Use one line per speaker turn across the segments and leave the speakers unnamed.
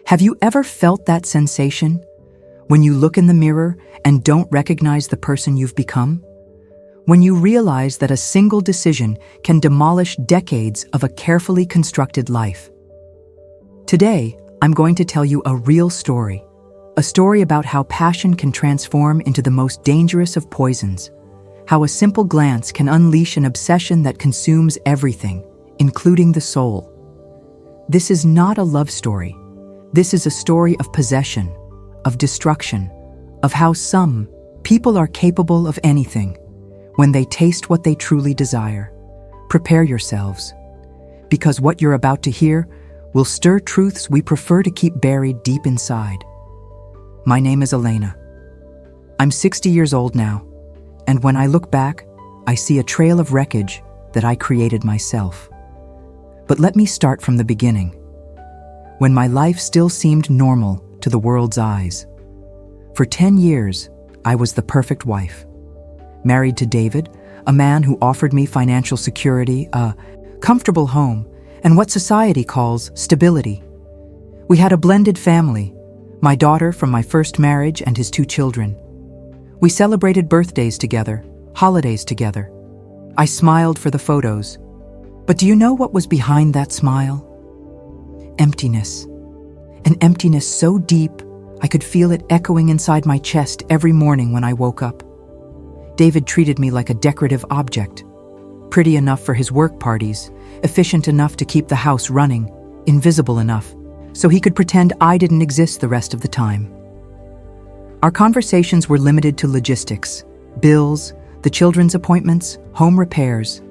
Have you ever felt that sensation when you look in the mirror and don't recognize the person you've become? When you realize that a single decision can demolish decades of a carefully constructed life? Today, I'm going to tell you a real story, a story about how passion can transform into the most dangerous of poisons, how a simple glance can unleash an obsession that consumes everything, including the soul. This is not a love story. This is a story of possession, of destruction, of how some people are capable of anything when they taste what they truly desire. Prepare yourselves, because what you're about to hear will stir truths we prefer to keep buried deep inside. My name is Elena. I'm 60 years old now, and when I look back, I see a trail of wreckage that I created myself. But let me start from the beginning, when my life still seemed normal to the world's eyes. For 10 years, I was the perfect wife. Married to David, a man who offered me financial security, a comfortable home, and what society calls stability. We had a blended family, my daughter from my first marriage and his 2 children. We celebrated birthdays together, holidays together. I smiled for the photos. But do you know what was behind that smile? Emptiness. An emptiness so deep, I could feel it echoing inside my chest every morning when I woke up. David treated me like a decorative object, pretty enough for his work parties, efficient enough to keep the house running, invisible enough so he could pretend I didn't exist the rest of the time. Our conversations were limited to logistics, bills, the children's appointments, home repairs.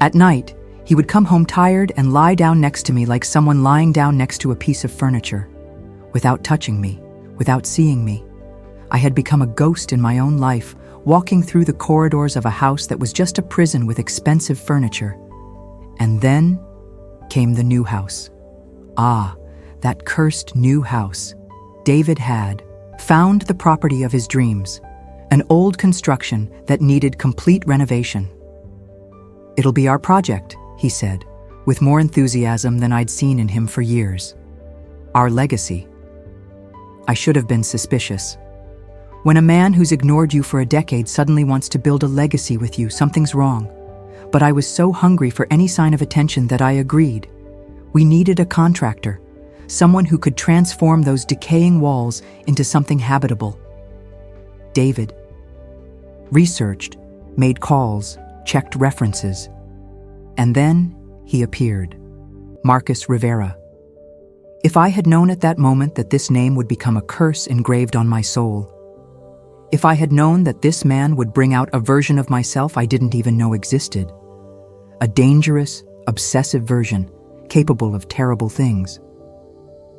At night, he would come home tired and lie down next to me like someone lying down next to a piece of furniture, without touching me, without seeing me. I had become a ghost in my own life, walking through the corridors of a house that was just a prison with expensive furniture. And then came the new house. Ah, that cursed new house. David had found the property of his dreams, an old construction that needed complete renovation. "It'll be our project," he said, with more enthusiasm than I'd seen in him for years. "Our legacy." I should have been suspicious. When a man who's ignored you for a decade suddenly wants to build a legacy with you, something's wrong. But I was so hungry for any sign of attention that I agreed. We needed a contractor, someone who could transform those decaying walls into something habitable. David researched, made calls, checked references. And then he appeared. Marcus Rivera. If I had known at that moment that this name would become a curse engraved on my soul, if I had known that this man would bring out a version of myself I didn't even know existed, a dangerous, obsessive version, capable of terrible things.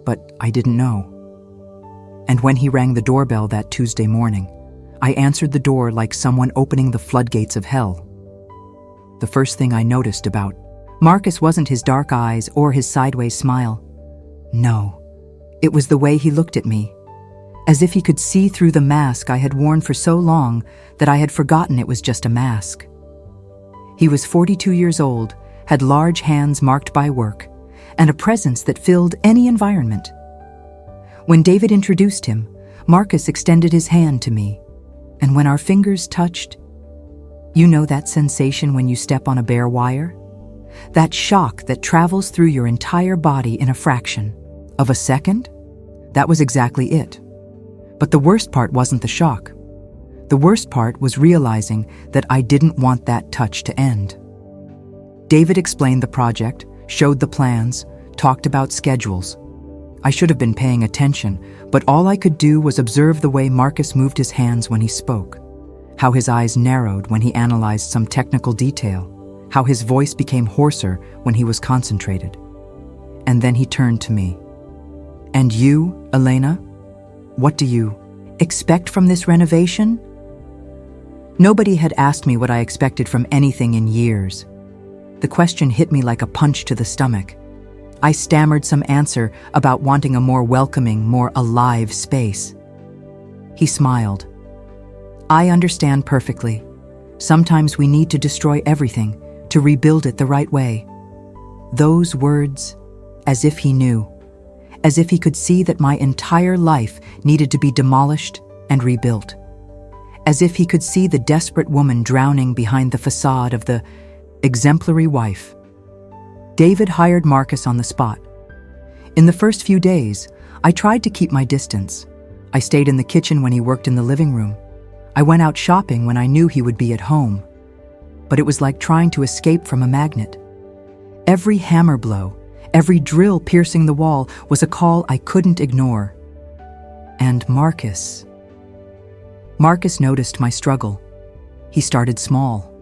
But I didn't know. And when he rang the doorbell that Tuesday morning, I answered the door like someone opening the floodgates of hell. The first thing I noticed about Marcus wasn't his dark eyes or his sideways smile. No, it was the way he looked at me, as if he could see through the mask I had worn for so long that I had forgotten it was just a mask. He was 42 years old, had large hands marked by work, and a presence that filled any environment. When David introduced him, Marcus extended his hand to me, and when our fingers touched, you know that sensation when you step on a bare wire? That shock that travels through your entire body in a fraction of a second? That was exactly it. But the worst part wasn't the shock. The worst part was realizing that I didn't want that touch to end. David explained the project, showed the plans, talked about schedules. I should have been paying attention, but all I could do was observe the way Marcus moved his hands when he spoke, how his eyes narrowed when he analyzed some technical detail, how his voice became hoarser when he was concentrated. And then he turned to me. "And you, Elena? What do you expect from this renovation?" Nobody had asked me what I expected from anything in years. The question hit me like a punch to the stomach. I stammered some answer about wanting a more welcoming, more alive space. He smiled. "I understand perfectly. Sometimes we need to destroy everything to rebuild it the right way." Those words, as if he knew, as if he could see that my entire life needed to be demolished and rebuilt. As if he could see the desperate woman drowning behind the facade of the exemplary wife. David hired Marcus on the spot. In the first few days, I tried to keep my distance. I stayed in the kitchen when he worked in the living room. I went out shopping when I knew he would be at home. But it was like trying to escape from a magnet. Every hammer blow, every drill piercing the wall was a call I couldn't ignore. And Marcus noticed my struggle. He started small,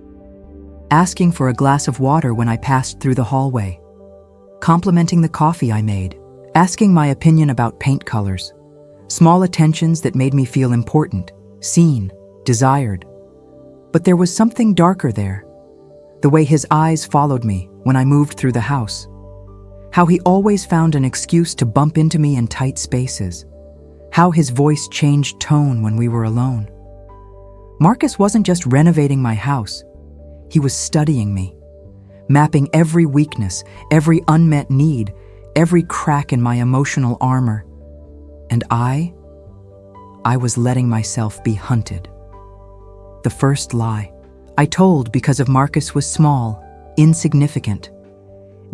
asking for a glass of water when I passed through the hallway, complimenting the coffee I made, asking my opinion about paint colors, small attentions that made me feel important, seen, desired. But there was something darker there, the way his eyes followed me when I moved through the house, how he always found an excuse to bump into me in tight spaces, how his voice changed tone when we were alone. Marcus wasn't just renovating my house, he was studying me, mapping every weakness, every unmet need, every crack in my emotional armor. And I was letting myself be hunted. The first lie I told because of Marcus was small, insignificant.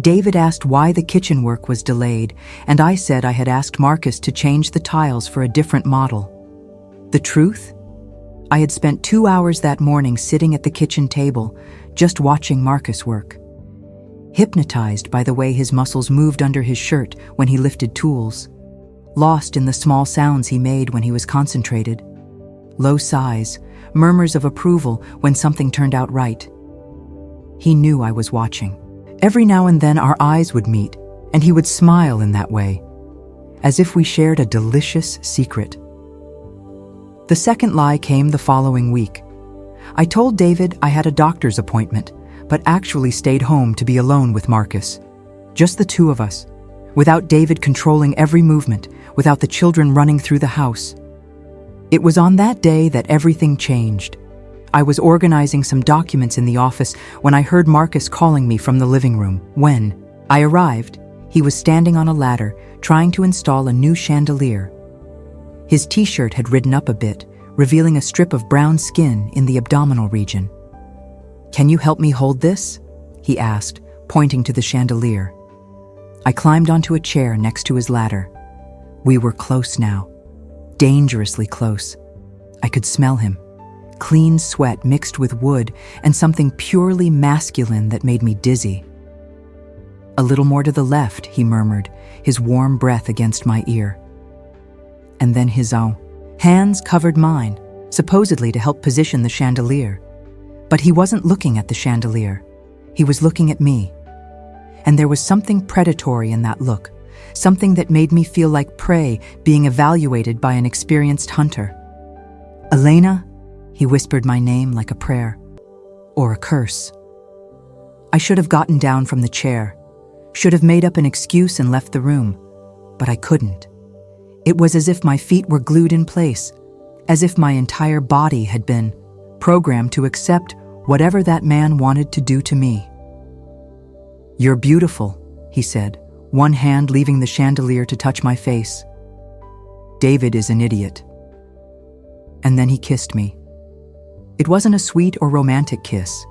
David asked why the kitchen work was delayed, and I said I had asked Marcus to change the tiles for a different model. The truth? I had spent 2 hours that morning sitting at the kitchen table, just watching Marcus work. Hypnotized by the way his muscles moved under his shirt when he lifted tools, lost in the small sounds he made when he was concentrated, low sighs, murmurs of approval when something turned out right. He knew I was watching. Every now and then our eyes would meet, and he would smile in that way, as if we shared a delicious secret. The second lie came the following week. I told David I had a doctor's appointment, but actually stayed home to be alone with Marcus. Just the two of us, without David controlling every movement, without the children running through the house. It was on that day that everything changed. I was organizing some documents in the office when I heard Marcus calling me from the living room. When I arrived, he was standing on a ladder, trying to install a new chandelier. His t-shirt had ridden up a bit, revealing a strip of brown skin in the abdominal region. "Can you help me hold this?" he asked, pointing to the chandelier. I climbed onto a chair next to his ladder. We were close now, dangerously close. I could smell him, clean sweat mixed with wood and something purely masculine that made me dizzy. "A little more to the left," he murmured, his warm breath against my ear. And then his own hands covered mine, supposedly to help position the chandelier. But he wasn't looking at the chandelier. He was looking at me. And there was something predatory in that look, something that made me feel like prey being evaluated by an experienced hunter. "Elena," he whispered my name like a prayer, or a curse. I should have gotten down from the chair, should have made up an excuse and left the room, but I couldn't. It was as if my feet were glued in place, as if my entire body had been programmed to accept whatever that man wanted to do to me. "You're beautiful," he said, one hand leaving the chandelier to touch my face. "David is an idiot." And then he kissed me. It wasn't a sweet or romantic kiss.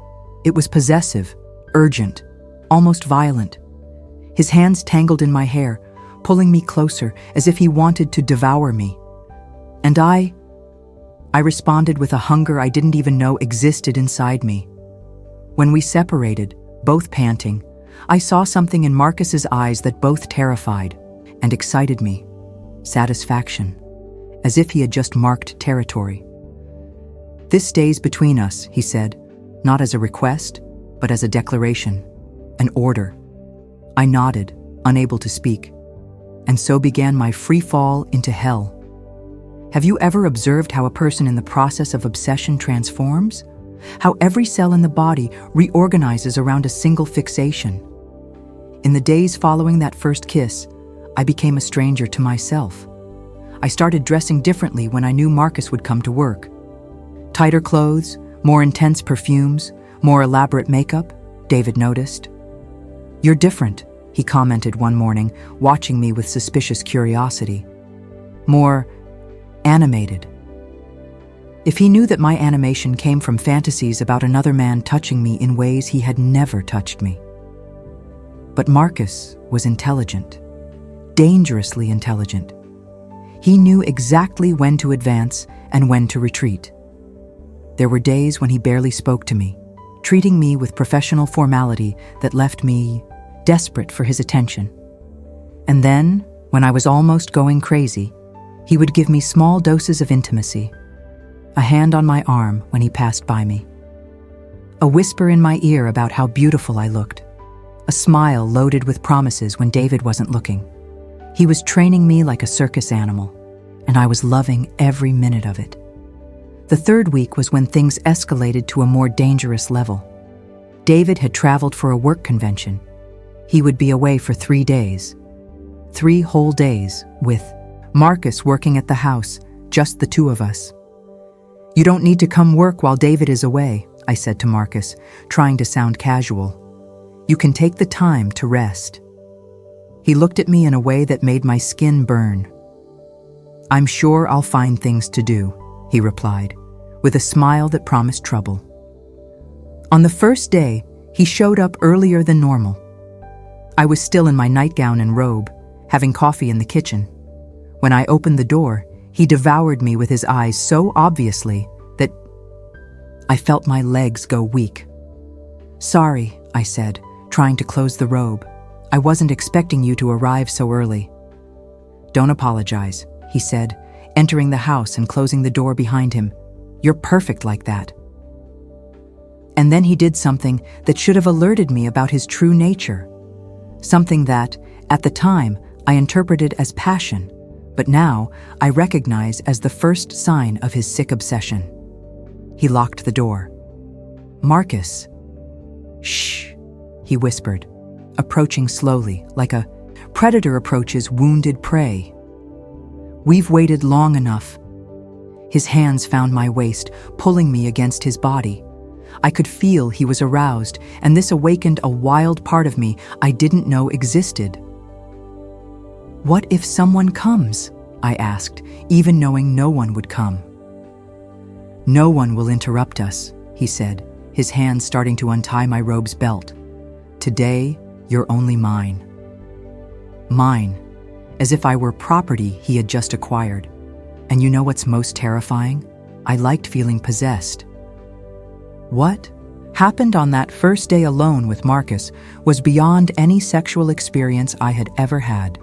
It was possessive, urgent, almost violent. His hands tangled in my hair, pulling me closer as if he wanted to devour me. And I responded with a hunger I didn't even know existed inside me. When we separated, both panting, I saw something in Marcus's eyes that both terrified and excited me. Satisfaction, as if he had just marked territory. "This stays between us," he said, not as a request, but as a declaration, an order. I nodded, unable to speak. And so began my free fall into hell. Have you ever observed how a person in the process of obsession transforms? How every cell in the body reorganizes around a single fixation? In the days following that first kiss, I became a stranger to myself. I started dressing differently when I knew Marcus would come to work. Tighter clothes, more intense perfumes, more elaborate makeup, David noticed. "You're different," he commented one morning, watching me with suspicious curiosity. More animated. If he knew that my animation came from fantasies about another man touching me in ways he had never touched me. But Marcus was intelligent, dangerously intelligent. He knew exactly when to advance and when to retreat. There were days when he barely spoke to me, treating me with professional formality that left me desperate for his attention. And then, when I was almost going crazy, he would give me small doses of intimacy, a hand on my arm when he passed by me, a whisper in my ear about how beautiful I looked, a smile loaded with promises when David wasn't looking. He was training me like a circus animal, and I was loving every minute of it. The third week was when things escalated to a more dangerous level. David had traveled for a work convention. He would be away for 3 days. 3 whole days, with Marcus working at the house, just the two of us. "You don't need to come work while David is away," I said to Marcus, trying to sound casual. "You can take the time to rest." He looked at me in a way that made my skin burn. "I'm sure I'll find things to do," he replied, with a smile that promised trouble. On the first day, he showed up earlier than normal. I was still in my nightgown and robe, having coffee in the kitchen. When I opened the door, he devoured me with his eyes so obviously that I felt my legs go weak. "Sorry," I said, trying to close the robe. "I wasn't expecting you to arrive so early." "Don't apologize," he said, entering the house and closing the door behind him. "You're perfect like that." And then he did something that should have alerted me about his true nature. Something that, at the time, I interpreted as passion, but now I recognize as the first sign of his sick obsession. He locked the door. "Marcus." "Shh," he whispered, approaching slowly, like a predator approaches wounded prey. "We've waited long enough." His hands found my waist, pulling me against his body. I could feel he was aroused, and this awakened a wild part of me I didn't know existed. "What if someone comes?" I asked, even knowing no one would come. "No one will interrupt us," he said, his hands starting to untie my robe's belt. "Today, you're only mine." Mine, as if I were property he had just acquired. And you know what's most terrifying? I liked feeling possessed. What happened on that first day alone with Marcus was beyond any sexual experience I had ever had.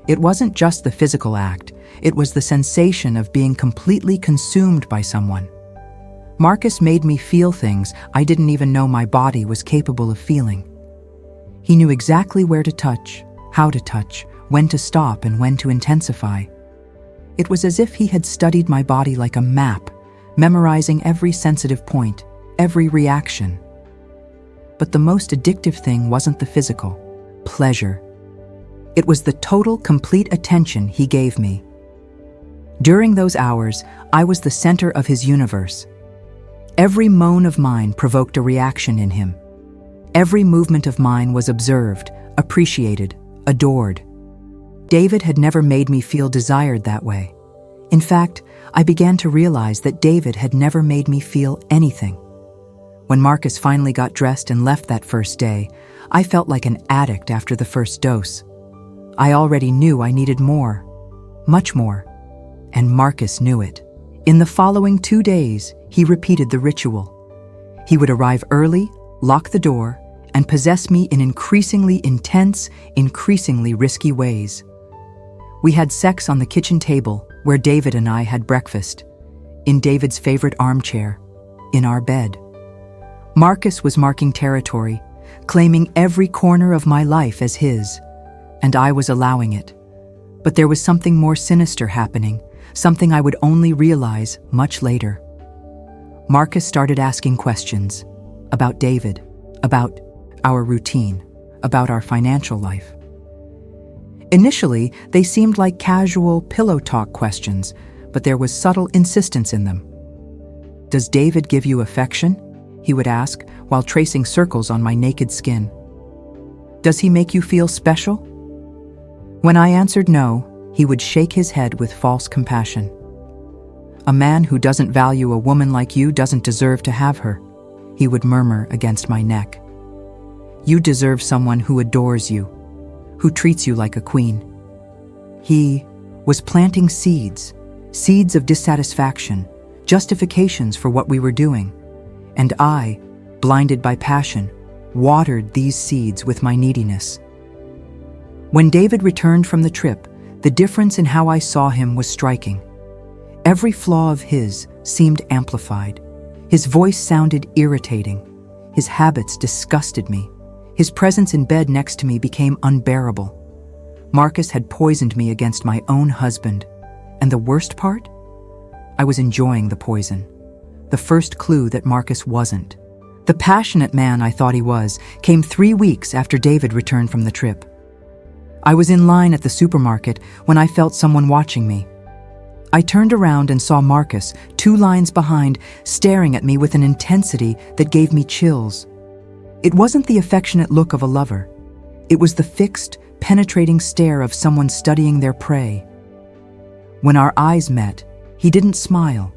It wasn't just the physical act, it was the sensation of being completely consumed by someone. Marcus made me feel things I didn't even know my body was capable of feeling. He knew exactly where to touch, how to touch, when to stop and when to intensify. It was as if he had studied my body like a map, memorizing every sensitive point, every reaction. But the most addictive thing wasn't the physical pleasure. It was the total, complete attention he gave me. During those hours, I was the center of his universe. Every moan of mine provoked a reaction in him. Every movement of mine was observed, appreciated, adored. David had never made me feel desired that way. In fact, I began to realize that David had never made me feel anything. When Marcus finally got dressed and left that first day, I felt like an addict after the first dose. I already knew I needed more, much more, and Marcus knew it. In the following 2 days, he repeated the ritual. He would arrive early, lock the door, and possess me in increasingly intense, increasingly risky ways. We had sex on the kitchen table, where David and I had breakfast, in David's favorite armchair, in our bed. Marcus was marking territory, claiming every corner of my life as his, and I was allowing it. But there was something more sinister happening, something I would only realize much later. Marcus started asking questions about David, about our routine, about our financial life. Initially, they seemed like casual pillow talk questions, but there was subtle insistence in them. "Does David give you affection?" he would ask while tracing circles on my naked skin. Does he make you feel special? When I answered no, he would shake his head with false compassion. A man who doesn't value a woman like you doesn't deserve to have her, he would murmur against my neck. You deserve someone who adores you, who treats you like a queen. He was planting seeds of dissatisfaction, justifications for what we were doing, and I, blinded by passion, watered these seeds with my neediness. When David returned from the trip, the difference in how I saw him was striking. Every flaw of his seemed amplified. His voice sounded irritating. His habits disgusted me. His presence in bed next to me became unbearable. Marcus had poisoned me against my own husband. And the worst part? I was enjoying the poison. The first clue that Marcus wasn't. The passionate man I thought he was came 3 weeks after David returned from the trip. I was in line at the supermarket when I felt someone watching me. I turned around and saw Marcus, 2 lines behind, staring at me with an intensity that gave me chills. It wasn't the affectionate look of a lover. It was the fixed, penetrating stare of someone studying their prey. When our eyes met, he didn't smile.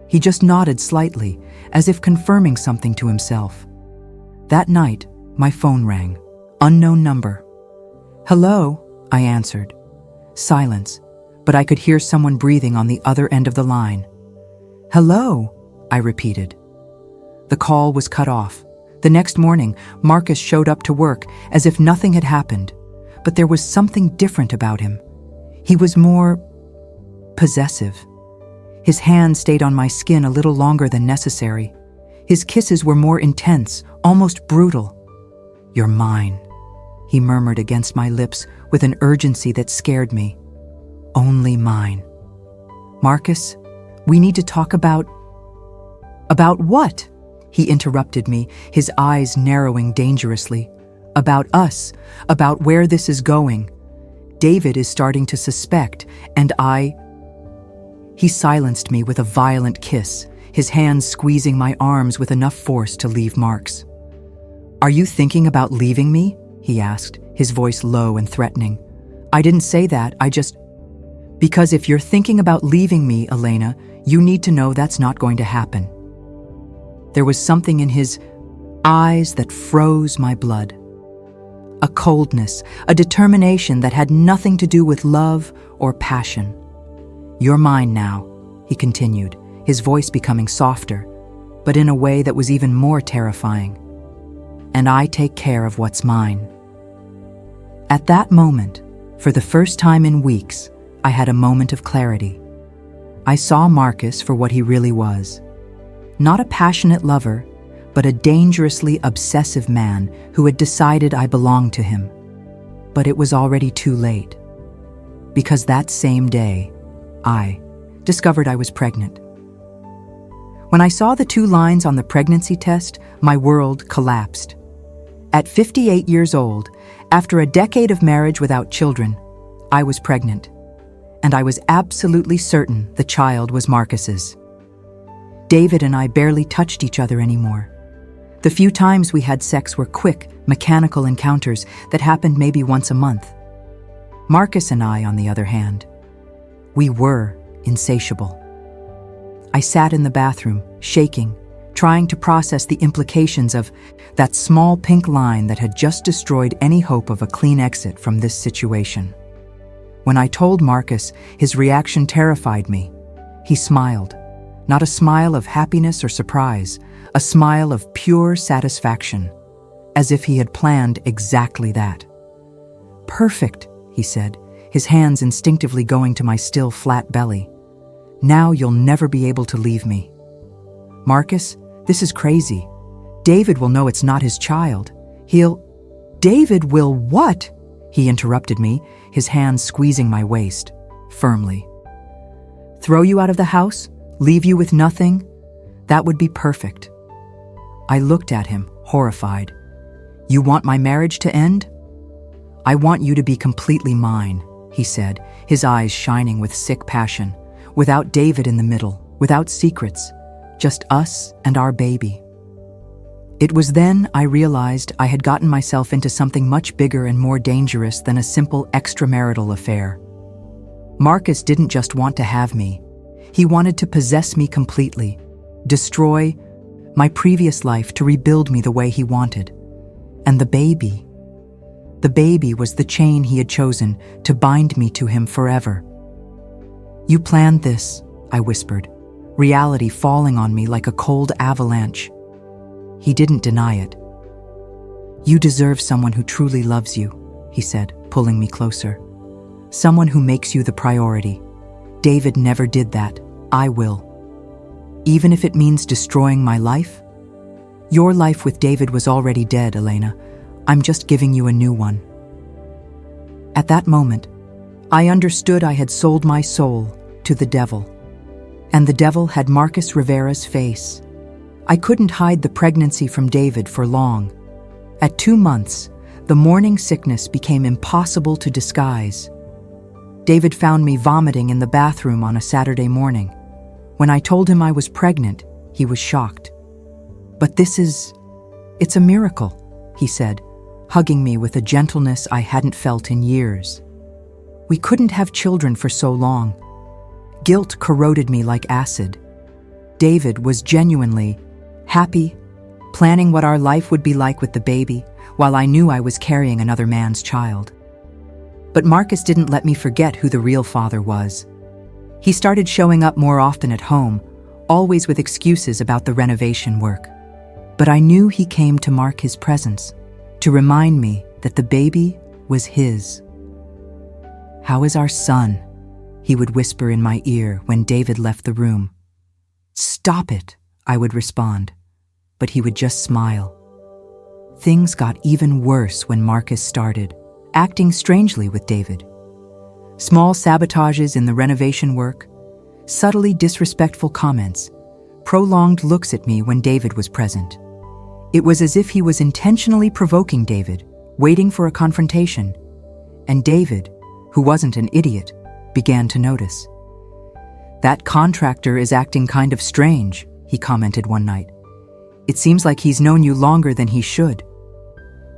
He just nodded slightly, as if confirming something to himself. That night, my phone rang. Unknown number. "Hello," I answered. Silence, but I could hear someone breathing on the other end of the line. "Hello," I repeated. The call was cut off. The next morning, Marcus showed up to work as if nothing had happened, but there was something different about him. He was more possessive. His hand stayed on my skin a little longer than necessary. His kisses were more intense, almost brutal. "You're mine," he murmured against my lips with an urgency that scared me. "Only mine." "Marcus, we need to talk about..." "About what?" He interrupted me, his eyes narrowing dangerously. "About us, about where this is going. David is starting to suspect, and He silenced me with a violent kiss, his hands squeezing my arms with enough force to leave marks. "Are you thinking about leaving me?" he asked, his voice low and threatening. "I didn't say that, Because if you're thinking about leaving me, Elena, you need to know that's not going to happen." There was something in his eyes that froze my blood. A coldness, a determination that had nothing to do with love or passion. "You're mine now," he continued, his voice becoming softer, but in a way that was even more terrifying. "And I take care of what's mine." At that moment, for the first time in weeks, I had a moment of clarity. I saw Marcus for what he really was. Not a passionate lover, but a dangerously obsessive man who had decided I belonged to him. But it was already too late. Because that same day, I discovered I was pregnant. When I saw the 2 lines on the pregnancy test, my world collapsed. At 58 years old, after a decade of marriage without children, I was pregnant. And I was absolutely certain the child was Marcus's. David and I barely touched each other anymore. The few times we had sex were quick, mechanical encounters that happened maybe once a month. Marcus and I, on the other hand, we were insatiable. I sat in the bathroom, shaking, trying to process the implications of that small pink line that had just destroyed any hope of a clean exit from this situation. When I told Marcus, his reaction terrified me. He smiled, not a smile of happiness or surprise, a smile of pure satisfaction, as if he had planned exactly that. "Perfect," he said, his hands instinctively going to my still flat belly. "Now you'll never be able to leave me." "Marcus, this is crazy. David will know it's not his child. David will what?" He interrupted me, his hands squeezing my waist, firmly. "Throw you out of the house? Leave you with nothing? That would be perfect." I looked at him, horrified. "You want my marriage to end?" "I want you to be completely mine," he said, his eyes shining with sick passion. "Without David in the middle, without secrets, just us and our baby." It was then I realized I had gotten myself into something much bigger and more dangerous than a simple extramarital affair. Marcus didn't just want to have me. He wanted to possess me completely, destroy my previous life to rebuild me the way he wanted. And the baby was the chain he had chosen to bind me to him forever. "You planned this," I whispered, reality falling on me like a cold avalanche. He didn't deny it. "You deserve someone who truly loves you," he said, pulling me closer. "Someone who makes you the priority. David never did that. I will. Even if it means destroying my life? Your life with David was already dead, Elena. I'm just giving you a new one." At that moment, I understood I had sold my soul to the devil. And the devil had Marcus Rivera's face. I couldn't hide the pregnancy from David for long. At 2 months, the morning sickness became impossible to disguise. David found me vomiting in the bathroom on a Saturday morning. When I told him I was pregnant, he was shocked. "But it's a miracle," he said, hugging me with a gentleness I hadn't felt in years. "We couldn't have children for so long. Guilt corroded me like acid. David was genuinely happy, planning what our life would be like with the baby, while I knew I was carrying another man's child. But Marcus didn't let me forget who the real father was. He started showing up more often at home, always with excuses about the renovation work. But I knew he came to mark his presence, to remind me that the baby was his. "How is our son?" he would whisper in my ear when David left the room. "Stop it," I would respond, but he would just smile. Things got even worse when Marcus started, acting strangely with David. Small sabotages in the renovation work, subtly disrespectful comments, prolonged looks at me when David was present. It was as if he was intentionally provoking David, waiting for a confrontation. And David, who wasn't an idiot, began to notice. "That contractor is acting kind of strange," he commented one night. "It seems like he's known you longer than he should."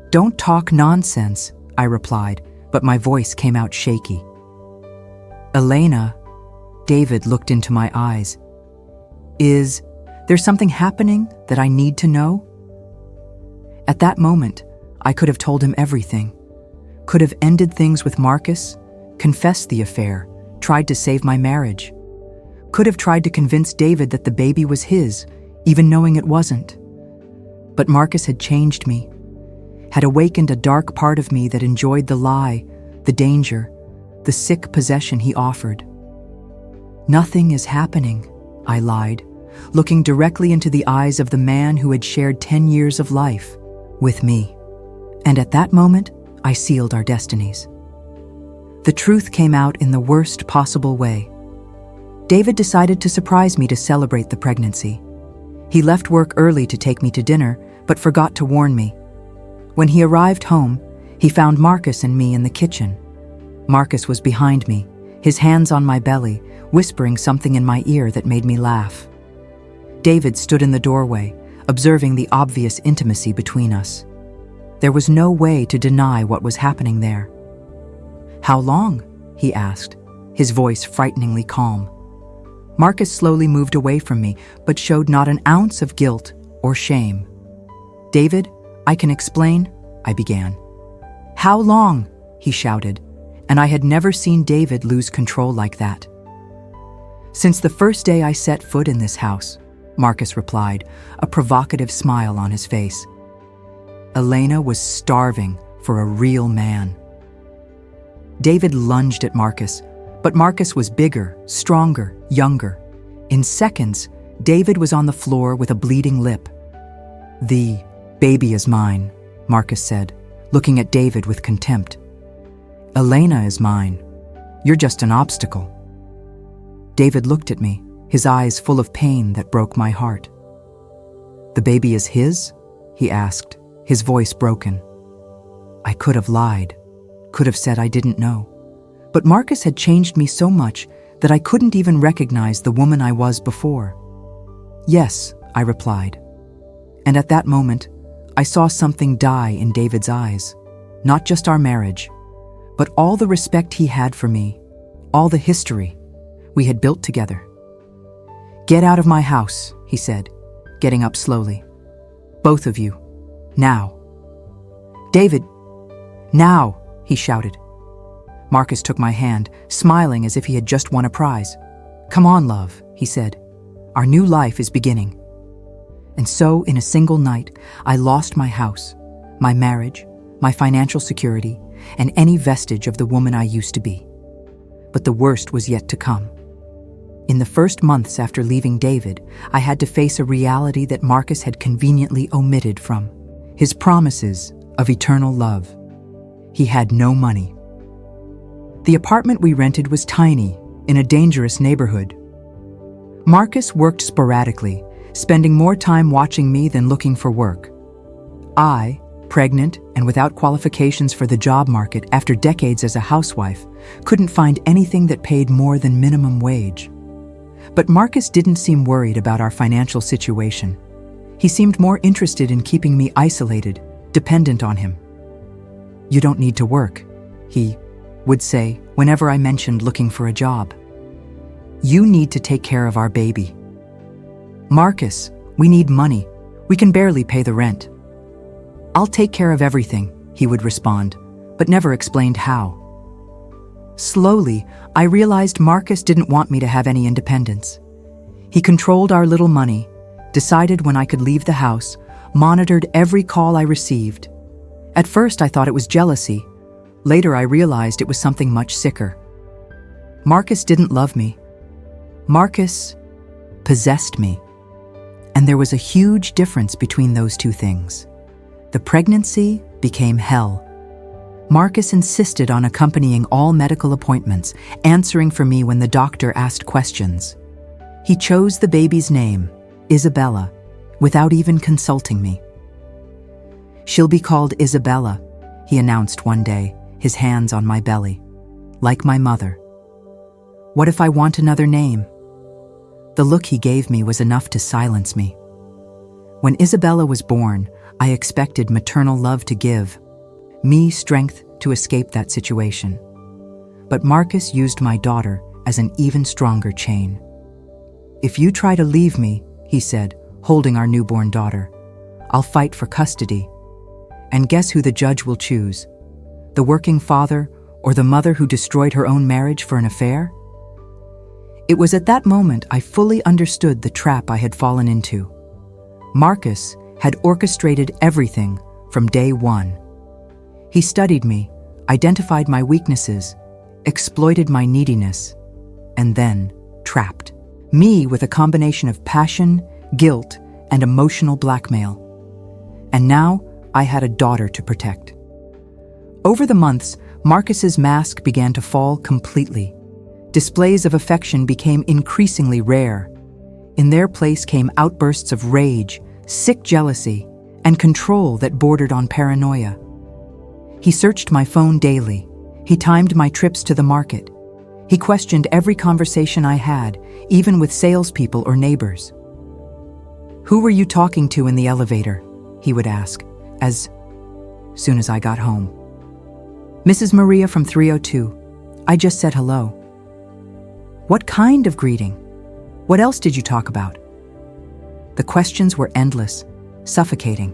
"Don't talk nonsense," I replied, but my voice came out shaky. "Elena," David looked into my eyes. "Is there something happening that I need to know?" At that moment, I could have told him everything. Could have ended things with Marcus, confessed the affair, tried to save my marriage. Could have tried to convince David that the baby was his, even knowing it wasn't. But Marcus had changed me, had awakened a dark part of me that enjoyed the lie, the danger, the sick possession he offered. "Nothing is happening," I lied, looking directly into the eyes of the man who had shared 10 years of life with me. And at that moment, I sealed our destinies. The truth came out in the worst possible way. David decided to surprise me to celebrate the pregnancy. He left work early to take me to dinner, but forgot to warn me. When he arrived home, he found Marcus and me in the kitchen. Marcus was behind me, his hands on my belly, whispering something in my ear that made me laugh. David stood in the doorway, observing the obvious intimacy between us. There was no way to deny what was happening there. "How long?" he asked, his voice frighteningly calm. Marcus slowly moved away from me, but showed not an ounce of guilt or shame. "David, I can explain," I began. "How long?" he shouted, and I had never seen David lose control like that. "Since the first day I set foot in this house," Marcus replied, a provocative smile on his face. Elena was starving for a real man. David lunged at Marcus, but Marcus was bigger, stronger, younger. In seconds, David was on the floor with a bleeding lip. "The baby is mine," Marcus said, looking at David with contempt. "Elena is mine. You're just an obstacle." David looked at me, his eyes full of pain that broke my heart. "The baby is his?" he asked, his voice broken. I could have lied, could have said I didn't know. But Marcus had changed me so much that I couldn't even recognize the woman I was before. "Yes," I replied. And at that moment, I saw something die in David's eyes. Not just our marriage, but all the respect he had for me, all the history we had built together. "Get out of my house," he said, getting up slowly. "Both of you. Now." "David, now," he shouted. Marcus took my hand, smiling as if he had just won a prize. "Come on, love," he said. "Our new life is beginning." And so, in a single night, I lost my house, my marriage, my financial security, and any vestige of the woman I used to be. But the worst was yet to come. In the first months after leaving David, I had to face a reality that Marcus had conveniently omitted from his promises of eternal love. He had no money. The apartment we rented was tiny, in a dangerous neighborhood. Marcus worked sporadically, spending more time watching me than looking for work. I, pregnant and without qualifications for the job market after decades as a housewife, couldn't find anything that paid more than minimum wage. But Marcus didn't seem worried about our financial situation. He seemed more interested in keeping me isolated, dependent on him. "You don't need to work," he would say whenever I mentioned looking for a job. "You need to take care of our baby." "Marcus, we need money. We can barely pay the rent." "I'll take care of everything," he would respond, but never explained how. Slowly, I realized Marcus didn't want me to have any independence. He controlled our little money, decided when I could leave the house, monitored every call I received. At first, I thought it was jealousy. Later, I realized it was something much sicker. Marcus didn't love me. Marcus possessed me. And there was a huge difference between those two things. The pregnancy became hell. Marcus insisted on accompanying all medical appointments, answering for me when the doctor asked questions. He chose the baby's name, Isabella, without even consulting me. "She'll be called Isabella," he announced one day, his hands on my belly. "Like my mother." "What if I want another name?" The look he gave me was enough to silence me. When Isabella was born, I expected maternal love to give me strength to escape that situation. But Marcus used my daughter as an even stronger chain. "If you try to leave me," he said, holding our newborn daughter, "I'll fight for custody. And guess who the judge will choose? The working father or the mother who destroyed her own marriage for an affair?" It was at that moment I fully understood the trap I had fallen into. Marcus had orchestrated everything from day one. He studied me, identified my weaknesses, exploited my neediness, and then trapped me with a combination of passion, guilt, and emotional blackmail. And now I had a daughter to protect. Over the months, Marcus's mask began to fall completely. Displays of affection became increasingly rare. In their place came outbursts of rage, sick jealousy, and control that bordered on paranoia. He searched my phone daily. He timed my trips to the market. He questioned every conversation I had, even with salespeople or neighbors. "Who were you talking to in the elevator?" he would ask, as soon as I got home. "Mrs. Maria from 302. I just said hello." "What kind of greeting? What else did you talk about?" The questions were endless, suffocating.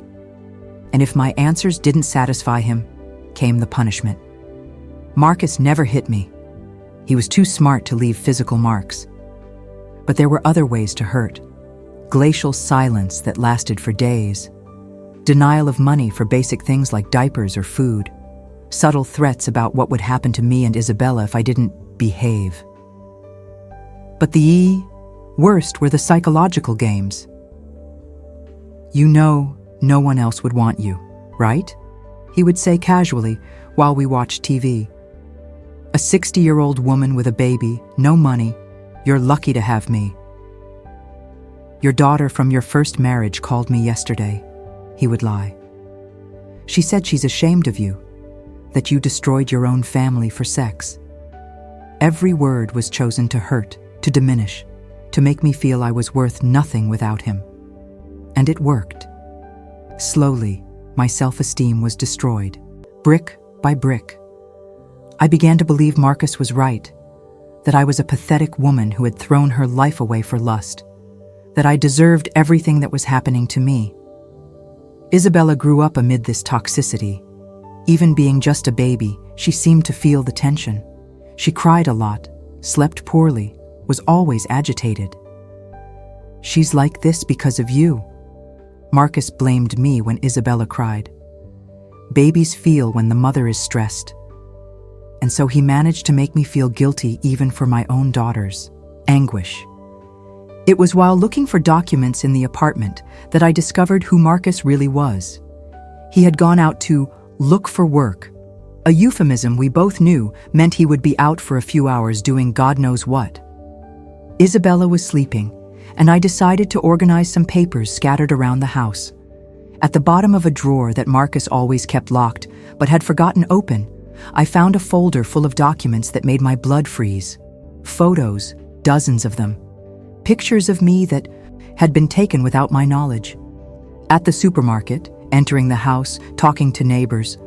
And if my answers didn't satisfy him, came the punishment. Marcus never hit me. He was too smart to leave physical marks. But there were other ways to hurt. Glacial silence that lasted for days. Denial of money for basic things like diapers or food. Subtle threats about what would happen to me and Isabella if I didn't behave. But the worst were the psychological games. "You know no one else would want you, right?" he would say casually while we watched TV. "A 60-year-old woman with a baby, no money, you're lucky to have me." "Your daughter from your first marriage called me yesterday," he would lie. "She said she's ashamed of you, that you destroyed your own family for sex." Every word was chosen to hurt, to diminish, to make me feel I was worth nothing without him. And it worked. Slowly, my self-esteem was destroyed. Brick by brick. I began to believe Marcus was right, that I was a pathetic woman who had thrown her life away for lust, that I deserved everything that was happening to me. Isabella grew up amid this toxicity. Even being just a baby, she seemed to feel the tension. She cried a lot, slept poorly, was always agitated. "She's like this because of you." Marcus blamed me when Isabella cried. Babies feel when the mother is stressed. And so he managed to make me feel guilty even for my own daughters. Anguish. It was while looking for documents in the apartment that I discovered who Marcus really was. He had gone out to look for work, a euphemism we both knew meant he would be out for a few hours doing God knows what. Isabella was sleeping, and I decided to organize some papers scattered around the house. At the bottom of a drawer that Marcus always kept locked but had forgotten open, I found a folder full of documents that made my blood freeze. Photos, dozens of them. Pictures of me that had been taken without my knowledge. At the supermarket, entering the house, talking to neighbors.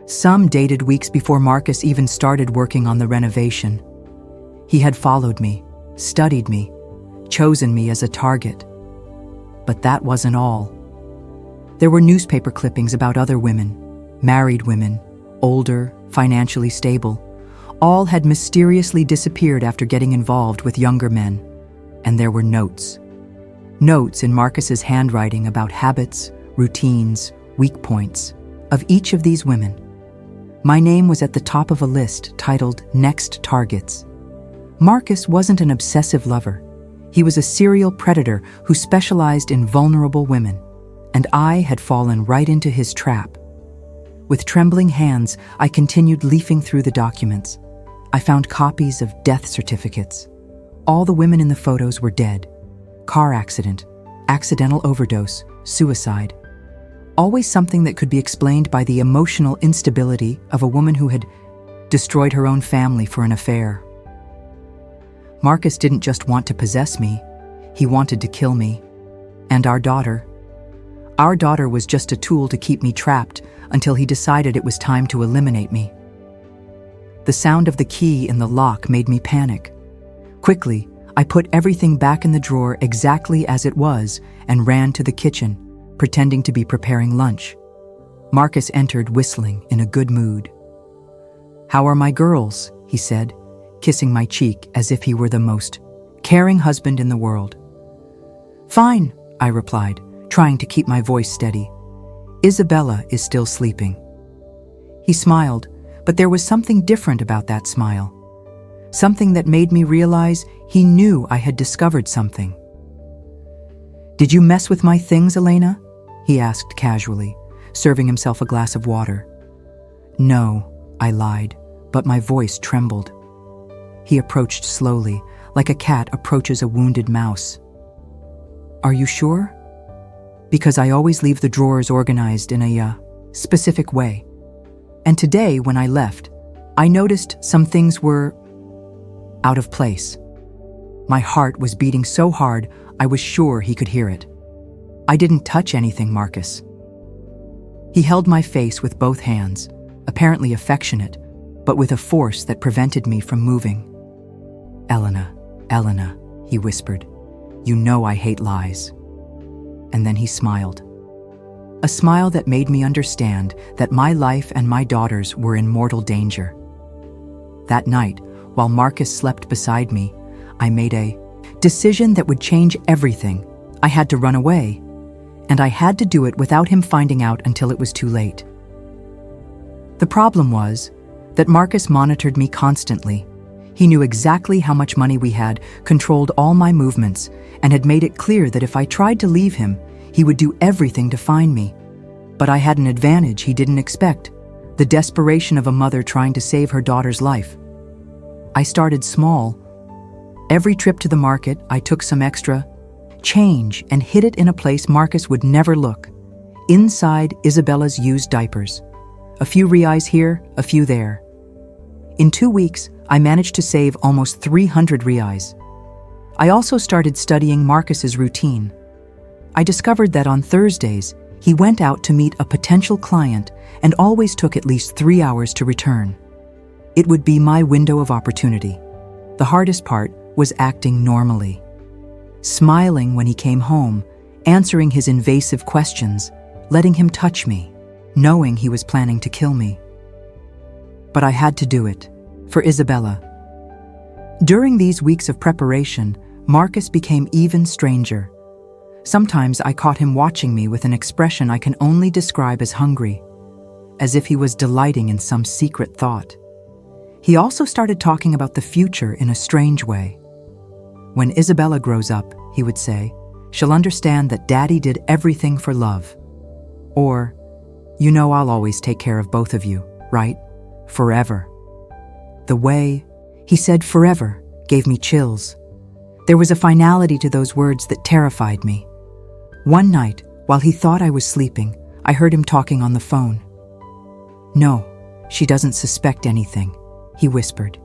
Some dated weeks before Marcus even started working on the renovation. He had followed me, studied me, chosen me as a target. But that wasn't all. There were newspaper clippings about other women, married women, older, financially stable. All had mysteriously disappeared after getting involved with younger men. And there were notes. Notes in Marcus's handwriting about habits, routines, weak points of each of these women. My name was at the top of a list titled Next Targets. Marcus wasn't an obsessive lover. He was a serial predator who specialized in vulnerable women, and I had fallen right into his trap. With trembling hands, I continued leafing through the documents. I found copies of death certificates. All the women in the photos were dead. Car accident, accidental overdose, suicide. Always something that could be explained by the emotional instability of a woman who had destroyed her own family for an affair. Marcus didn't just want to possess me, he wanted to kill me. And our daughter. Our daughter was just a tool to keep me trapped until he decided it was time to eliminate me. The sound of the key in the lock made me panic. Quickly, I put everything back in the drawer exactly as it was and ran to the kitchen, pretending to be preparing lunch. Marcus entered whistling in a good mood. "How are my girls?" he said, kissing my cheek as if he were the most caring husband in the world. "Fine," I replied, trying to keep my voice steady. "Isabella is still sleeping." He smiled, but there was something different about that smile. Something that made me realize he knew I had discovered something. "Did you mess with my things, Elena?" he asked casually, serving himself a glass of water. "No," I lied, but my voice trembled. He approached slowly, like a cat approaches a wounded mouse. "Are you sure?" "Because I always leave the drawers organized in a specific way. And today, when I left, I noticed some things were out of place." My heart was beating so hard, I was sure he could hear it. "I didn't touch anything, Marcus." He held my face with both hands, apparently affectionate, but with a force that prevented me from moving. "Elena, Elena," he whispered, "you know I hate lies." And then he smiled. A smile that made me understand that my life and my daughters were in mortal danger. That night, while Marcus slept beside me, I made a decision that would change everything. I had to run away, and I had to do it without him finding out until it was too late. The problem was that Marcus monitored me constantly. He knew exactly how much money we had, controlled all my movements, and had made it clear that if I tried to leave him, he would do everything to find me. But I had an advantage he didn't expect, the desperation of a mother trying to save her daughter's life. I started small. Every trip to the market, I took some extra change and hid it in a place Marcus would never look. Inside Isabella's used diapers. A few reais here, a few there. In 2 weeks, I managed to save almost 300 reais. I also started studying Marcus's routine. I discovered that on Thursdays, He went out to meet a potential client and always took at least 3 hours to return. It would be my window of opportunity. The hardest part was acting normally. Smiling when he came home, answering his invasive questions, letting him touch me, knowing he was planning to kill me. But I had to do it, for Isabella. During these weeks of preparation, Marcus became even stranger. Sometimes I caught him watching me with an expression I can only describe as hungry, as if he was delighting in some secret thought. He also started talking about the future in a strange way. When Isabella grows up, he would say, she'll understand that Daddy did everything for love. Or, you know I'll always take care of both of you, right? Forever. The way he said forever gave me chills. There was a finality to those words that terrified me. One night, while he thought I was sleeping, I heard him talking on the phone. "No, she doesn't suspect anything," he whispered.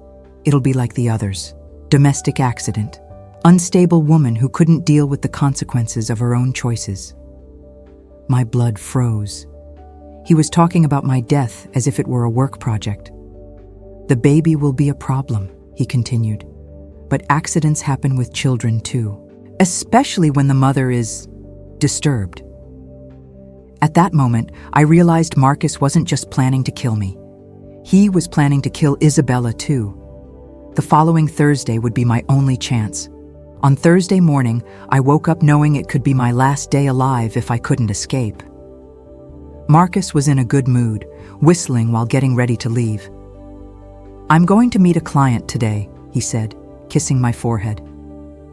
"It'll be like the others. Domestic accident. Unstable woman who couldn't deal with the consequences of her own choices." My blood froze. He was talking about my death as if it were a work project. "The baby will be a problem," he continued. "But accidents happen with children too, especially when the mother is disturbed." At that moment, I realized Marcus wasn't just planning to kill me. He was planning to kill Isabella too. The following Thursday would be my only chance. On Thursday morning, I woke up knowing it could be my last day alive if I couldn't escape. Marcus was in a good mood, whistling while getting ready to leave. "I'm going to meet a client today," he said, kissing my forehead.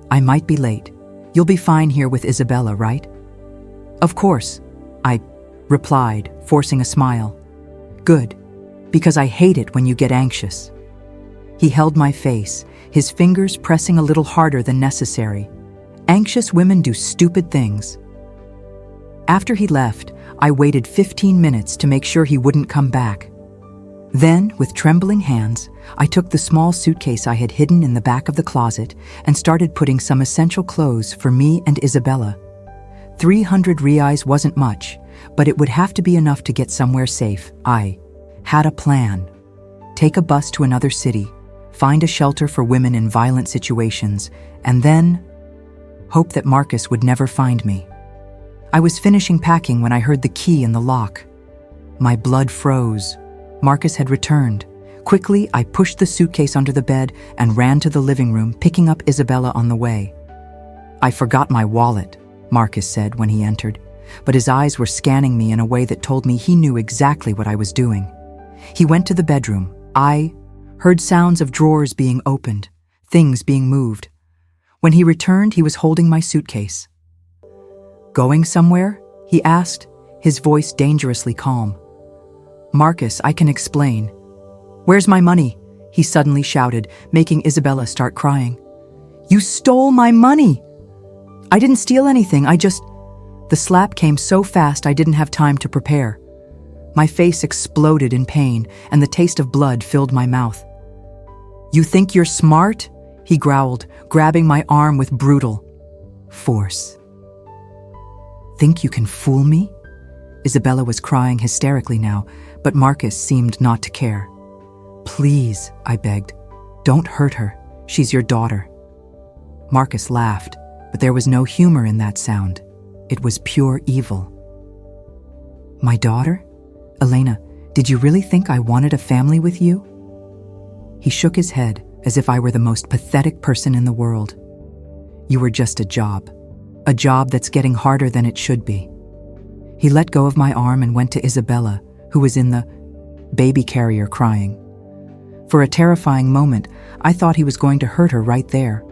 "I might be late. You'll be fine here with Isabella, right?" "Of course," I replied, forcing a smile. "Good, because I hate it when you get anxious." He held my face, his fingers pressing a little harder than necessary. Anxious women do stupid things. After he left, I waited 15 minutes to make sure he wouldn't come back. Then, with trembling hands, I took the small suitcase I had hidden in the back of the closet and started putting some essential clothes for me and Isabella. 300 reais wasn't much, but it would have to be enough to get somewhere safe. I had a plan. Take a bus to another city, find a shelter for women in violent situations, and then hope that Marcus would never find me. I was finishing packing when I heard the key in the lock. My blood froze. Marcus had returned. Quickly, I pushed the suitcase under the bed and ran to the living room, picking up Isabella on the way. "I forgot my wallet," Marcus said when he entered, but his eyes were scanning me in a way that told me he knew exactly what I was doing. He went to the bedroom. I heard sounds of drawers being opened, things being moved. When he returned, he was holding my suitcase. "Going somewhere?" he asked, his voice dangerously calm. "Marcus, I can explain." "Where's my money?" he suddenly shouted, making Isabella start crying. "You stole my money!" "I didn't steal anything, The slap came so fast I didn't have time to prepare. My face exploded in pain, and the taste of blood filled my mouth. "You think you're smart?" he growled, grabbing my arm with brutal force. "Think you can fool me?" Isabella was crying hysterically now, but Marcus seemed not to care. "Please," I begged, "don't hurt her. She's your daughter." Marcus laughed, but there was no humor in that sound. It was pure evil. "My daughter? Elena, did you really think I wanted a family with you?" He shook his head as if I were the most pathetic person in the world. "You were just a job that's getting harder than it should be." He let go of my arm and went to Isabella, who was in the baby carrier crying. For a terrifying moment, I thought he was going to hurt her right there.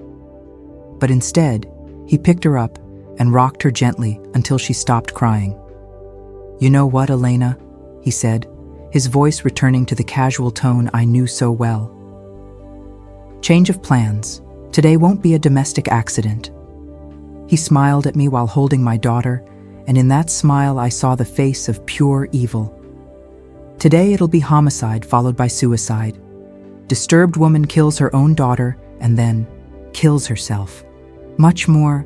But instead, he picked her up and rocked her gently until she stopped crying. "You know what, Elena?" he said, his voice returning to the casual tone I knew so well. "Change of plans. Today won't be a domestic accident." He smiled at me while holding my daughter, and in that smile I saw the face of pure evil. "Today it'll be homicide followed by suicide. Disturbed woman kills her own daughter and then kills herself. Much more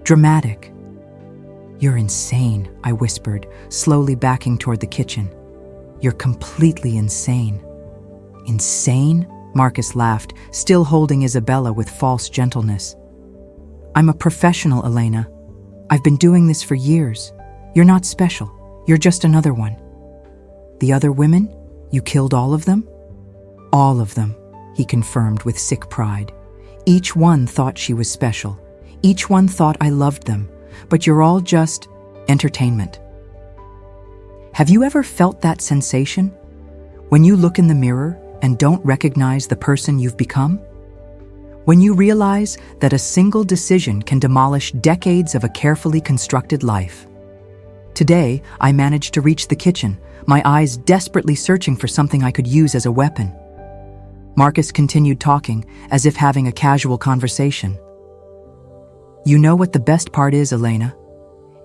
dramatic. "You're insane," I whispered, slowly backing toward the kitchen. "You're completely insane." "Insane?" Marcus laughed, still holding Isabella with false gentleness. "I'm a professional, Elena. I've been doing this for years. You're not special. You're just another one." "The other women? You killed all of them?" "All of them," he confirmed with sick pride. "Each one thought she was special. Each one thought I loved them. But you're all just entertainment." Have you ever felt that sensation? When you look in the mirror and don't recognize the person you've become? When you realize that a single decision can demolish decades of a carefully constructed life? Today, I managed to reach the kitchen, my eyes desperately searching for something I could use as a weapon. Marcus continued talking, as if having a casual conversation. "You know what the best part is, Elena?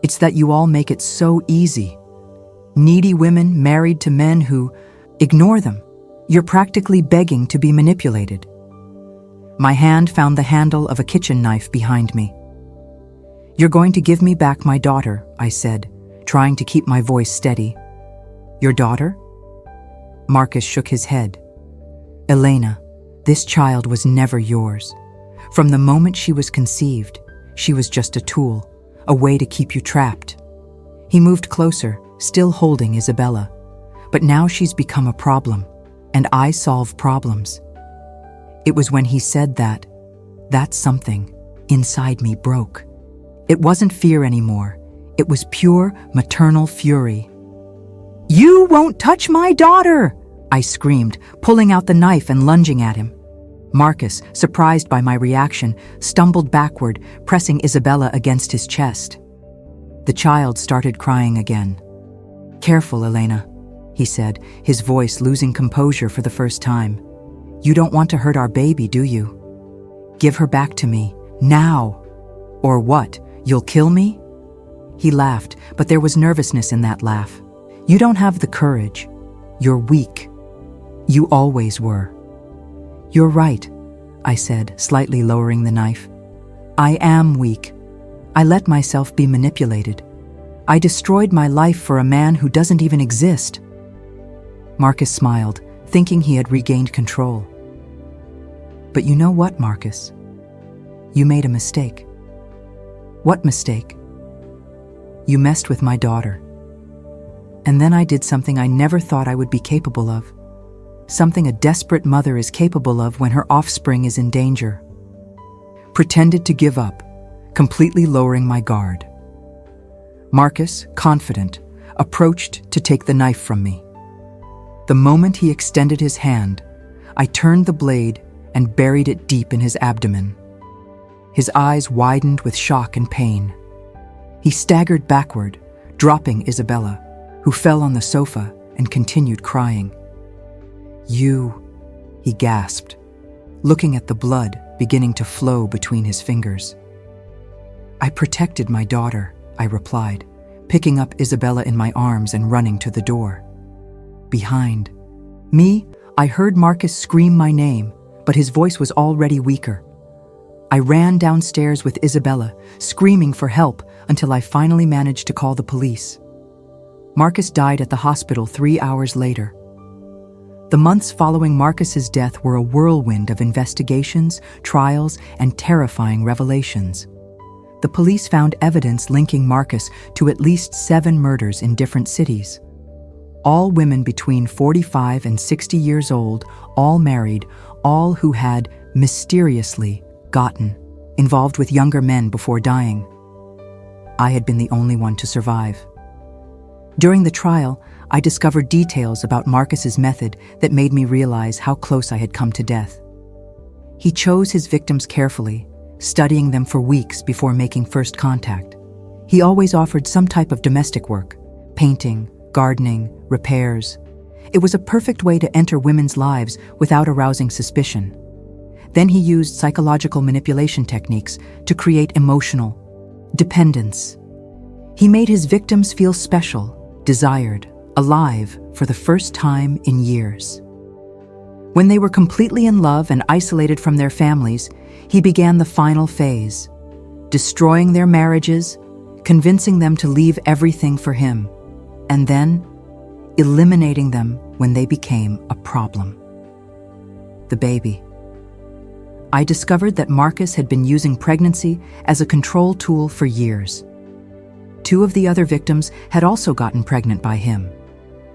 It's that you all make it so easy. Needy women married to men who ignore them. You're practically begging to be manipulated." My hand found the handle of a kitchen knife behind me. "You're going to give me back my daughter," I said, trying to keep my voice steady. "Your daughter?" Marcus shook his head. "Elena, this child was never yours. From the moment she was conceived, she was just a tool, a way to keep you trapped." He moved closer, still holding Isabella. "But now she's become a problem, and I solve problems." It was when he said that something inside me broke. It wasn't fear anymore. It was pure maternal fury. "You won't touch my daughter!" I screamed, pulling out the knife and lunging at him. Marcus, surprised by my reaction, stumbled backward, pressing Isabella against his chest. The child started crying again. "Careful, Elena," he said, his voice losing composure for the first time. "You don't want to hurt our baby, do you? Give her back to me, now! Or what, you'll kill me?" He laughed, but there was nervousness in that laugh. "You don't have the courage. You're weak. You always were." "You're right," I said, slightly lowering the knife. "I am weak. I let myself be manipulated. I destroyed my life for a man who doesn't even exist." Marcus smiled, thinking he had regained control. "But you know what, Marcus? You made a mistake." "What mistake?" "You messed with my daughter. And then I did something I never thought I would be capable of. Something a desperate mother is capable of when her offspring is in danger. Pretended to give up, completely lowering my guard." Marcus, confident, approached to take the knife from me. The moment he extended his hand, I turned the blade and buried it deep in his abdomen. His eyes widened with shock and pain. He staggered backward, dropping Isabella, who fell on the sofa and continued crying. "You," he gasped, looking at the blood beginning to flow between his fingers. "I protected my daughter," I replied, picking up Isabella in my arms and running to the door. Behind me, I heard Marcus scream my name, but his voice was already weaker. I ran downstairs with Isabella, screaming for help until I finally managed to call the police. Marcus died at the hospital 3 hours later. The months following Marcus's death were a whirlwind of investigations, trials, and terrifying revelations. The police found evidence linking Marcus to at least 7 murders in different cities. All women between 45 and 60 years old, all married, all who had mysteriously gotten involved with younger men before dying. I had been the only one to survive. During the trial, I discovered details about Marcus's method that made me realize how close I had come to death. He chose his victims carefully, studying them for weeks before making first contact. He always offered some type of domestic work, painting, gardening, repairs. It was a perfect way to enter women's lives without arousing suspicion. Then he used psychological manipulation techniques to create emotional dependence. He made his victims feel special, desired, alive for the first time in years. When they were completely in love and isolated from their families, he began the final phase, destroying their marriages, convincing them to leave everything for him, and then eliminating them when they became a problem. The baby. I discovered that Marcus had been using pregnancy as a control tool for years. 2 of the other victims had also gotten pregnant by him.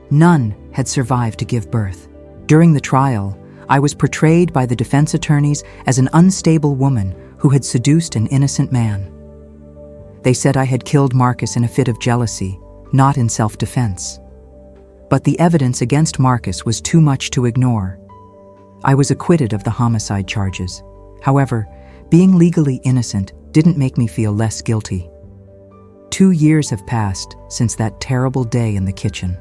None had survived to give birth. During the trial, I was portrayed by the defense attorneys as an unstable woman who had seduced an innocent man. They said I had killed Marcus in a fit of jealousy, not in self-defense. But the evidence against Marcus was too much to ignore. I was acquitted of the homicide charges. However, being legally innocent didn't make me feel less guilty. 2 years have passed since that terrible day in the kitchen.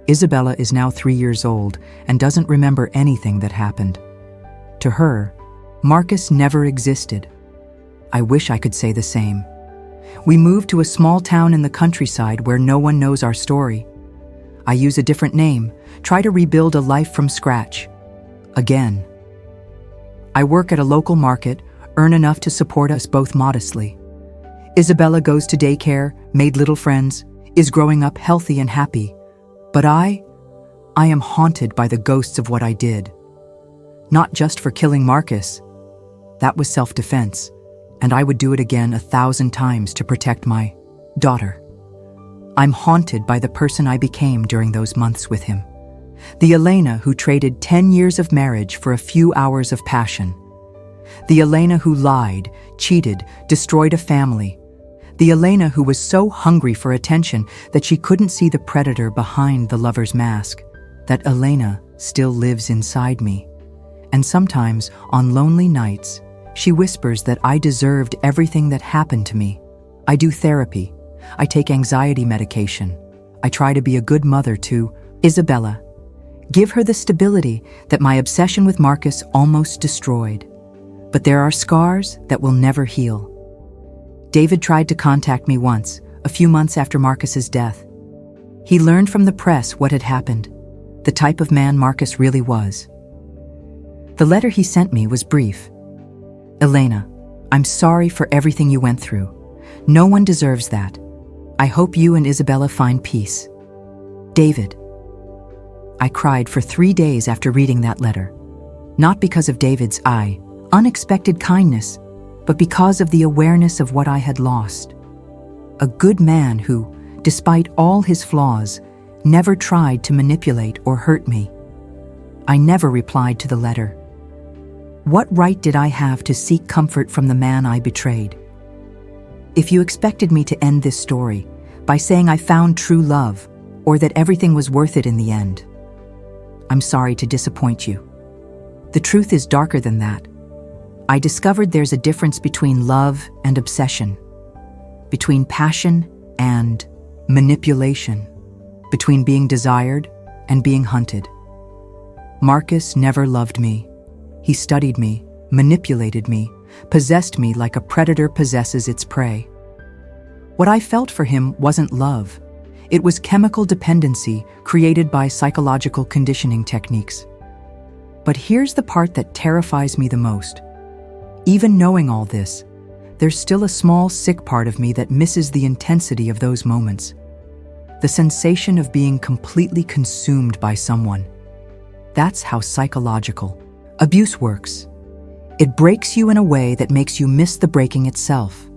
Isabella is now 3 years old and doesn't remember anything that happened. To her, Marcus never existed. I wish I could say the same. We moved to a small town in the countryside where no one knows our story. I use a different name, try to rebuild a life from scratch. Again. I work at a local market, earn enough to support us both modestly. Isabella goes to daycare, made little friends, is growing up healthy and happy. But I am haunted by the ghosts of what I did. Not just for killing Marcus. That was self-defense, and I would do it again 1,000 times to protect my daughter. I'm haunted by the person I became during those months with him. The Elena who traded 10 years of marriage for a few hours of passion. The Elena who lied, cheated, destroyed a family. The Elena who was so hungry for attention that she couldn't see the predator behind the lover's mask. That Elena still lives inside me. And sometimes, on lonely nights, she whispers that I deserved everything that happened to me. I do therapy. I take anxiety medication. I try to be a good mother to Isabella. Give her the stability that my obsession with Marcus almost destroyed. But there are scars that will never heal. David tried to contact me once, a few months after Marcus's death. He learned from the press what had happened, the type of man Marcus really was. The letter he sent me was brief. Elena, I'm sorry for everything you went through. No one deserves that. I hope you and Isabella find peace. David. I cried for 3 days after reading that letter. Not because of David's unexpected kindness, but because of the awareness of what I had lost. A good man who, despite all his flaws, never tried to manipulate or hurt me. I never replied to the letter. What right did I have to seek comfort from the man I betrayed? If you expected me to end this story by saying I found true love, or that everything was worth it in the end, I'm sorry to disappoint you. The truth is darker than that. I discovered there's a difference between love and obsession, between passion and manipulation, between being desired and being hunted. Marcus never loved me. He studied me, manipulated me, possessed me like a predator possesses its prey. What I felt for him wasn't love. It was chemical dependency created by psychological conditioning techniques. But here's the part that terrifies me the most. Even knowing all this, there's still a small sick part of me that misses the intensity of those moments. The sensation of being completely consumed by someone. That's how psychological abuse works. It breaks you in a way that makes you miss the breaking itself.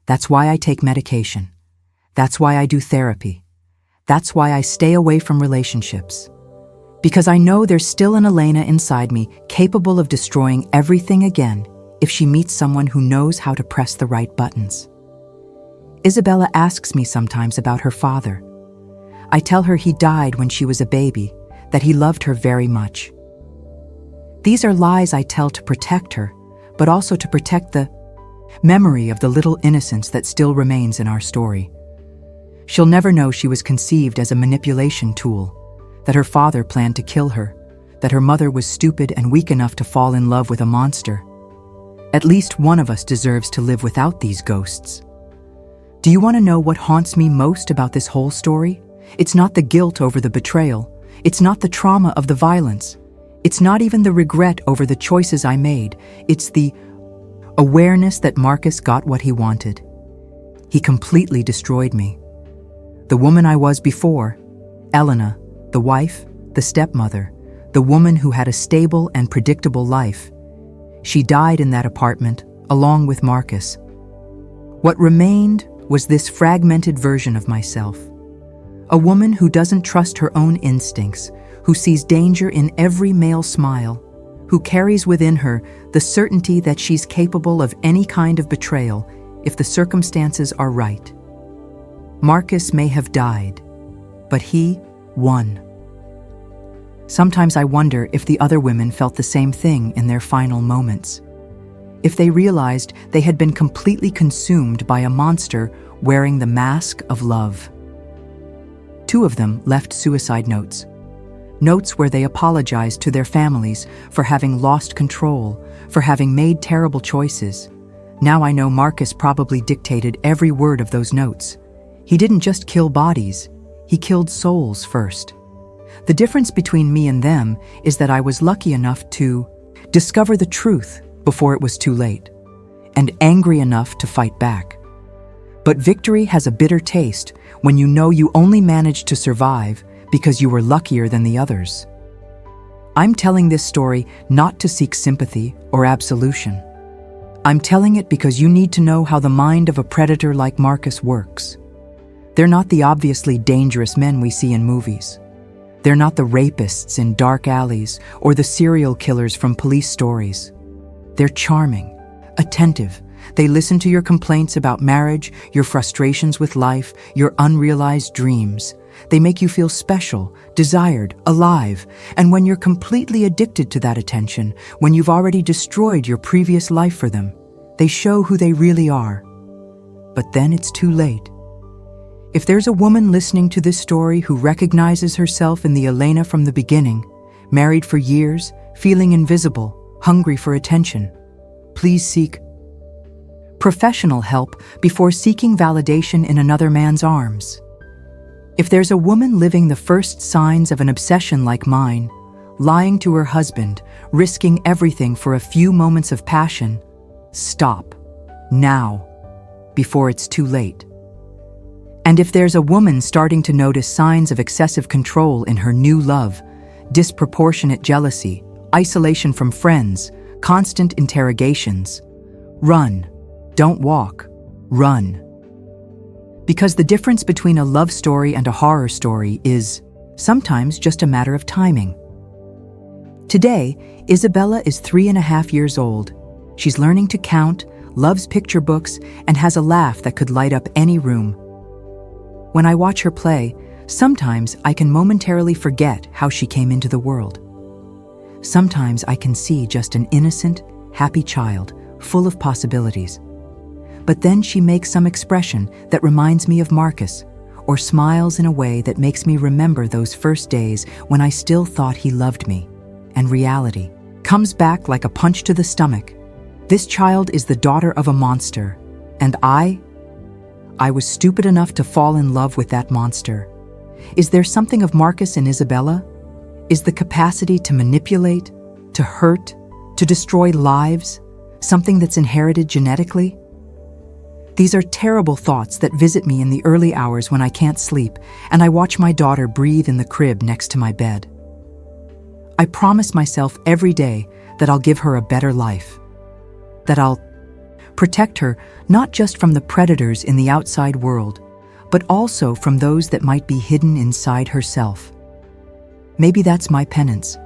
That's why I take medication. That's why I do therapy. That's why I stay away from relationships. Because I know there's still an Elena inside me capable of destroying everything again if she meets someone who knows how to press the right buttons. Isabella asks me sometimes about her father. I tell her he died when she was a baby, that he loved her very much. These are lies I tell to protect her, but also to protect the memory of the little innocence that still remains in our story. She'll never know she was conceived as a manipulation tool, that her father planned to kill her, that her mother was stupid and weak enough to fall in love with a monster. At least one of us deserves to live without these ghosts. Do you want to know what haunts me most about this whole story? It's not the guilt over the betrayal. It's not the trauma of the violence. It's not even the regret over the choices I made. It's the awareness that Marcus got what he wanted. He completely destroyed me. The woman I was before, Elena, the wife, the stepmother, the woman who had a stable and predictable life, she died in that apartment along with Marcus. What remained was this fragmented version of myself. A woman who doesn't trust her own instincts, who sees danger in every male smile, who carries within her the certainty that she's capable of any kind of betrayal if the circumstances are right. Marcus may have died, but he won. Sometimes I wonder if the other women felt the same thing in their final moments. If they realized they had been completely consumed by a monster wearing the mask of love. 2 of them left suicide notes. Notes where they apologized to their families for having lost control, for having made terrible choices. Now I know Marcus probably dictated every word of those notes. He didn't just kill bodies, he killed souls first. The difference between me and them is that I was lucky enough to discover the truth before it was too late, and angry enough to fight back. But victory has a bitter taste when you know you only managed to survive because you were luckier than the others. I'm telling this story not to seek sympathy or absolution. I'm telling it because you need to know how the mind of a predator like Marcus works. They're not the obviously dangerous men we see in movies. They're not the rapists in dark alleys or the serial killers from police stories. They're charming, attentive. They listen to your complaints about marriage, your frustrations with life, your unrealized dreams. They make you feel special, desired, alive. And when you're completely addicted to that attention, when you've already destroyed your previous life for them, they show who they really are. But then it's too late. If there's a woman listening to this story who recognizes herself in the Elena from the beginning, married for years, feeling invisible, hungry for attention, please seek professional help before seeking validation in another man's arms. If there's a woman living the first signs of an obsession like mine, lying to her husband, risking everything for a few moments of passion, stop, now, before it's too late. And if there's a woman starting to notice signs of excessive control in her new love, disproportionate jealousy, isolation from friends, constant interrogations, run. Don't walk, run. Because the difference between a love story and a horror story is sometimes just a matter of timing. Today, Isabella is 3.5 years old. She's learning to count, loves picture books, and has a laugh that could light up any room. When I watch her play, sometimes I can momentarily forget how she came into the world. Sometimes I can see just an innocent, happy child, full of possibilities. But then she makes some expression that reminds me of Marcus, or smiles in a way that makes me remember those first days when I still thought he loved me, and reality comes back like a punch to the stomach. This child is the daughter of a monster, and I was stupid enough to fall in love with that monster. Is there something of Marcus in Isabella? Is the capacity to manipulate, to hurt, to destroy lives, something that's inherited genetically? These are terrible thoughts that visit me in the early hours when I can't sleep, and I watch my daughter breathe in the crib next to my bed. I promise myself every day that I'll give her a better life, that I'll protect her not just from the predators in the outside world, but also from those that might be hidden inside herself. Maybe that's my penance,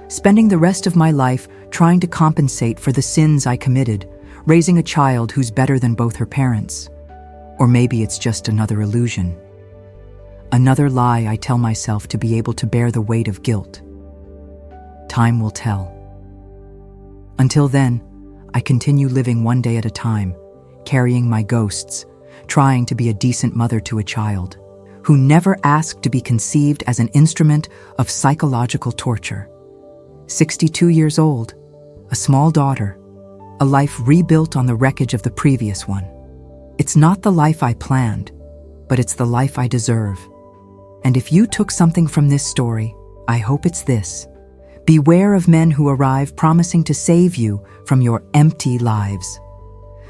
spending the rest of my life trying to compensate for the sins I committed, raising a child who's better than both her parents. Or maybe it's just another illusion. Another lie I tell myself to be able to bear the weight of guilt. Time will tell. Until then, I continue living one day at a time, carrying my ghosts, trying to be a decent mother to a child, who never asked to be conceived as an instrument of psychological torture. 62 years old, a small daughter, a life rebuilt on the wreckage of the previous one. It's not the life I planned, but it's the life I deserve. And if you took something from this story, I hope it's this. Beware of men who arrive promising to save you from your empty lives.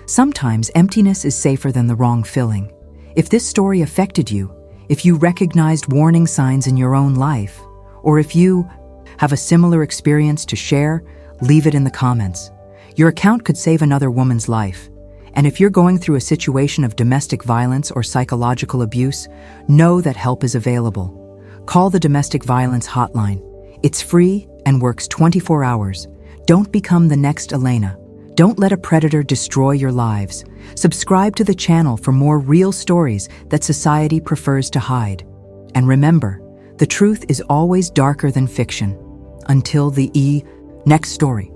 Sometimes emptiness is safer than the wrong filling. If this story affected you, if you recognized warning signs in your own life, or if you have a similar experience to share, leave it in the comments. Your account could save another woman's life. And if you're going through a situation of domestic violence or psychological abuse, know that help is available. Call the domestic violence hotline. It's free and works 24 hours. Don't become the next Elena. Don't let a predator destroy your lives. Subscribe to the channel for more real stories that society prefers to hide. And remember, the truth is always darker than fiction. Until the next story.